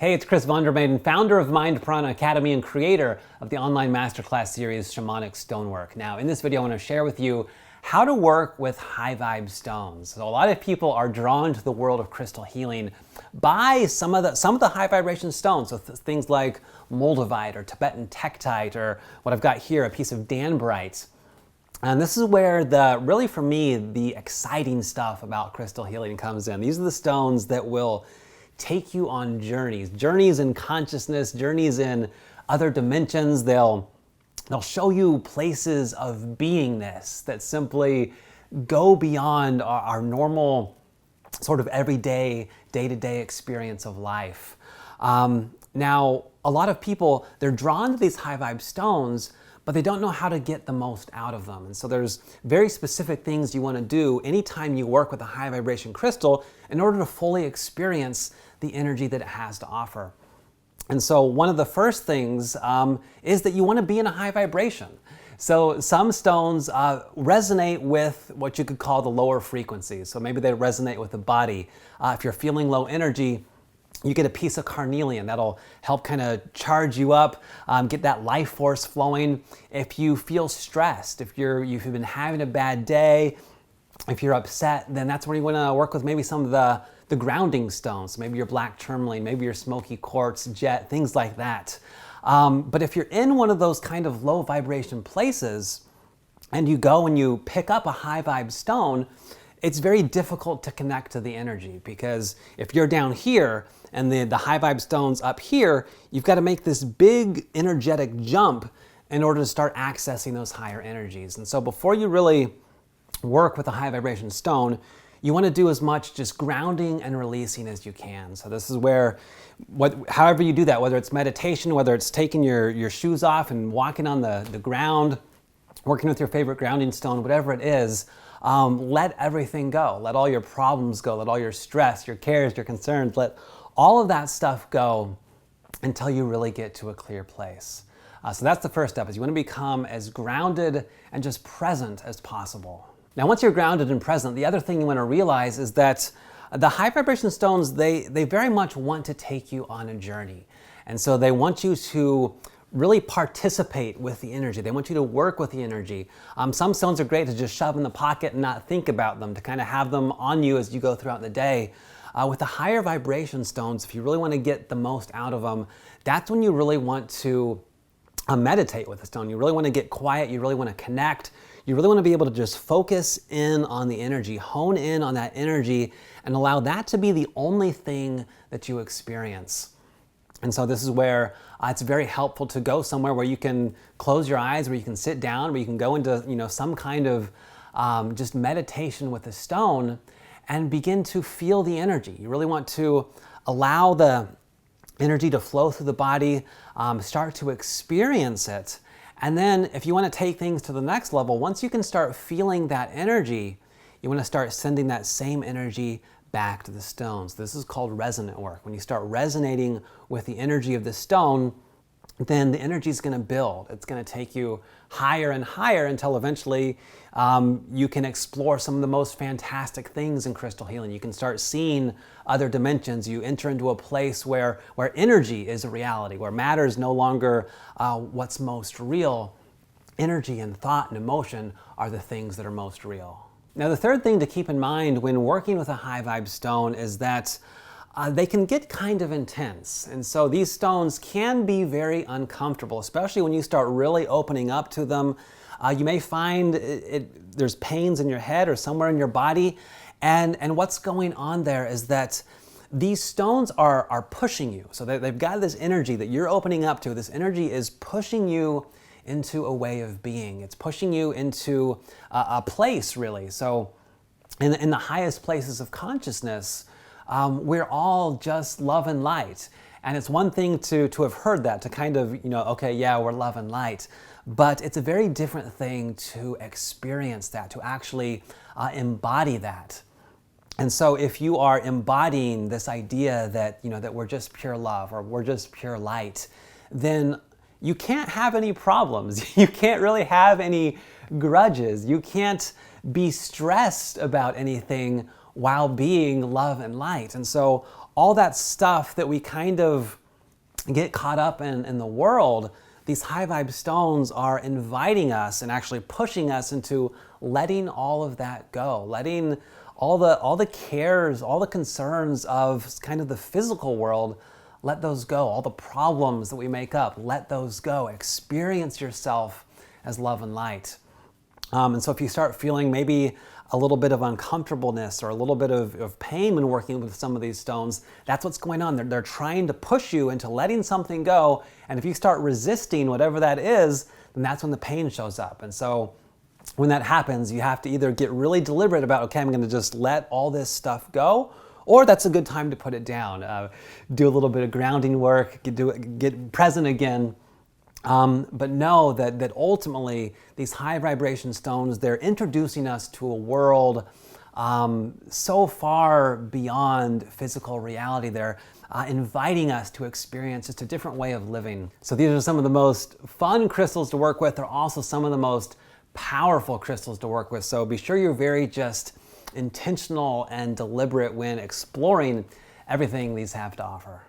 Hey, it's Chris Mehden, founder of Mind Prana Academy and creator of the online Masterclass series, Shamanic Stonework. Now, in this video, I want to share with you how to work with high vibe stones. So a lot of people are drawn to the world of crystal healing by some of the high vibration stones. So things like moldavite or Tibetan tektite, or what I've got here, a piece of danburite. And this is where really for me, the exciting stuff about crystal healing comes in. These are the stones that will take you on journeys in consciousness, journeys in other dimensions. They'll show you places of beingness that simply go beyond our normal sort of everyday, day-to-day experience of life. Now, a lot of people, they're drawn to these high vibe stones, but they don't know how to get the most out of them. And so there's very specific things you want to do anytime you work with a high vibration crystal in order to fully experience the energy that it has to offer. And so one of the first things is that you want to be in a high vibration. So some stones resonate with what you could call the lower frequencies. So maybe they resonate with the body. If you're feeling low energy, you get a piece of carnelian that'll help kind of charge you up, get that life force flowing. If you feel stressed, if you've been having a bad day, if you're upset, then that's where you want to work with maybe some of the grounding stones. Maybe your black tourmaline, maybe your smoky quartz, jet, things like that. But if you're in one of those kind of low vibration places and you go and you pick up a high vibe stone, it's very difficult to connect to the energy, because if you're down here and the high vibe stone's up here, you've got to make this big energetic jump in order to start accessing those higher energies. And so before you really work with a high vibration stone, you want to do as much just grounding and releasing as you can. So this is where, however you do that, whether it's meditation, whether it's taking your shoes off and walking on the ground, working with your favorite grounding stone, whatever it is, let everything go. Let all your problems go. Let all your stress, your cares, your concerns, let all of that stuff go until you really get to a clear place. So that's the first step, is you want to become as grounded and just present as possible. Now, once you're grounded and present, the other thing you want to realize is that the high vibration stones, they very much want to take you on a journey. And so they want you to really participate with the energy. They want you to work with the energy. Some stones are great to just shove in the pocket and not think about them, to kind of have them on you as you go throughout the day. With the higher vibration stones, if you really want to get the most out of them, that's when you really want to meditate with the stone. You really want to get quiet. You really want to connect. You really want to be able to just focus in on the energy, hone in on that energy, and allow that to be the only thing that you experience. And so this is where it's very helpful to go somewhere where you can close your eyes, where you can sit down, where you can go into some kind of just meditation with the stone and begin to feel the energy. You really want to allow the energy to flow through the body, start to experience it. And then if you want to take things to the next level, once you can start feeling that energy, you want to start sending that same energy back to the stones. This is called resonant work. When you start resonating with the energy of the stone, then the energy is going to build. It's going to take you higher and higher until eventually you can explore some of the most fantastic things in crystal healing. You can start seeing other dimensions. You enter into a place where energy is a reality, where matter is no longer what's most real. Energy and thought and emotion are the things that are most real. Now, the third thing to keep in mind when working with a high vibe stone is that they can get kind of intense. And so these stones can be very uncomfortable, especially when you start really opening up to them. You may find there's pains in your head or somewhere in your body. And what's going on there is that these stones are pushing you. So they've got this energy that you're opening up to. This energy is pushing you into a way of being. It's pushing you into a place, really. So in the highest places of consciousness, we're all just love and light. And it's one thing to have heard that, to kind of, okay, yeah, we're love and light. But it's a very different thing to experience that, to actually embody that. And so if you are embodying this idea that, that we're just pure love or we're just pure light, then you can't have any problems. You can't really have any grudges. You can't be stressed about anything while being love and light. And so all that stuff that we kind of get caught up in the world, these high vibe stones are inviting us and actually pushing us into letting all of that go, letting all the cares, all the concerns of kind of the physical world, let those go. All the problems that we make up, let those go. Experience yourself as love and light. And so if you start feeling maybe a little bit of uncomfortableness or a little bit of pain when working with some of these stones, that's what's going on. They're trying to push you into letting something go. And if you start resisting whatever that is, then that's when the pain shows up. And so when that happens, you have to either get really deliberate about, okay, I'm going to just let all this stuff go, or that's a good time to put it down. Do a little bit of grounding work, get present again. But know that ultimately these high vibration stones, they're introducing us to a world so far beyond physical reality. They're inviting us to experience just a different way of living. So these are some of the most fun crystals to work with. They're also some of the most powerful crystals to work with. So be sure you're very just intentional and deliberate when exploring everything these have to offer.